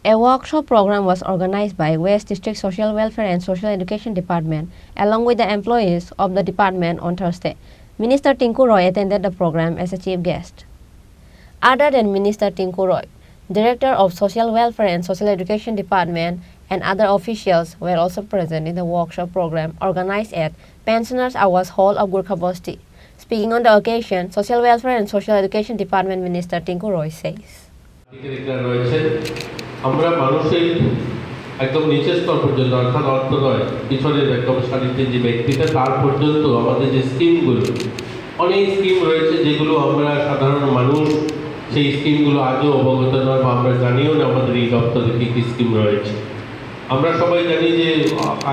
A workshop program was organized by West District Social Welfare and Social Education Department along with the employees of the department on Thursday. Minister Tinku Roy attended the program as a chief guest. Other than Minister Tinku Roy, Director of Social Welfare and Social Education Department and other officials were also present in the workshop program organized at Pensioners Awas Hall of Gurkha-Basti. Speaking on the occasion, Social Welfare and Social Education Department Minister Tinku Roy says, আমরা মানুষের একদম নিচের স্তর পর্যন্ত অর্থাৎ অর্থনয় পিছনের একদম সারিতে যে ব্যক্তিটা তার পর্যন্ত আমাদের যে স্কিমগুলো অনেক স্কিম রয়েছে যেগুলো আমরা সাধারণ মানুষ সেই স্কিমগুলো আজও অবগত নয় বা আমরা জানিও না আমাদের এই দপ্তরে কী কী স্কিম রয়েছে। আমরা সবাই জানি যে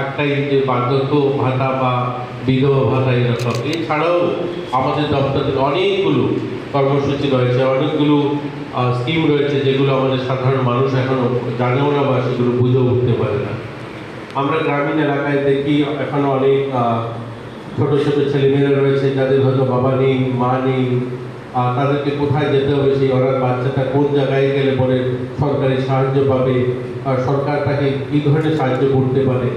একটাই যে বার্ধক্য ভাতা বা বিধবা ভাতা এরকম, এছাড়াও আমাদের দপ্তরে অনেকগুলো কর্মসূচি রয়েছে, অনেকগুলো স্কিম রয়েছে যেগুলো আমাদের সাধারণ মানুষ এখনও জানেও না বা সেগুলো বুঝেও উঠতে পারে না। আমরা গ্রামীণ এলাকায় দেখি এখনও অনেক ছোটো ছোটো ছেলেমেয়েরা রয়েছে যাদের হয়তো বাবা নেই, মা নেই, তাদেরকে কোথায় যেতে হবে, সেই ওনার বাচ্চাটা কোন জায়গায় গেলে পরে সরকারি সাহায্য পাবে, সরকার তাকে কী ধরনের সাহায্য করতে পারে।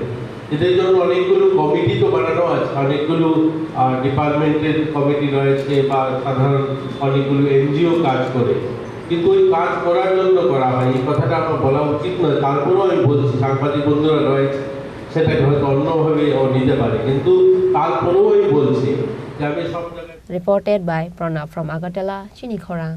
এদের জন্য অনেকগুলো কমিটি তো বানানো আছে, অনেকগুলো ডিপার্টমেন্টের কমিটি রয়েছে বা সাধারণ অনেকগুলো এনজিও কাজ করে, কিন্তু ওই কাজ করার জন্য করা হয় এই কথাটা আমার বলা উচিত নয়। তারপরেও আমি বলছি, সাংবাদিক বন্ধুরা রয়েছে সেটাকে হয়তো অন্যভাবে ও নিতে পারে, কিন্তু তারপরেও আমি বলছি যে আমি সব জায়গায়। Reported by Pranab from Agartala, Chini Khorang.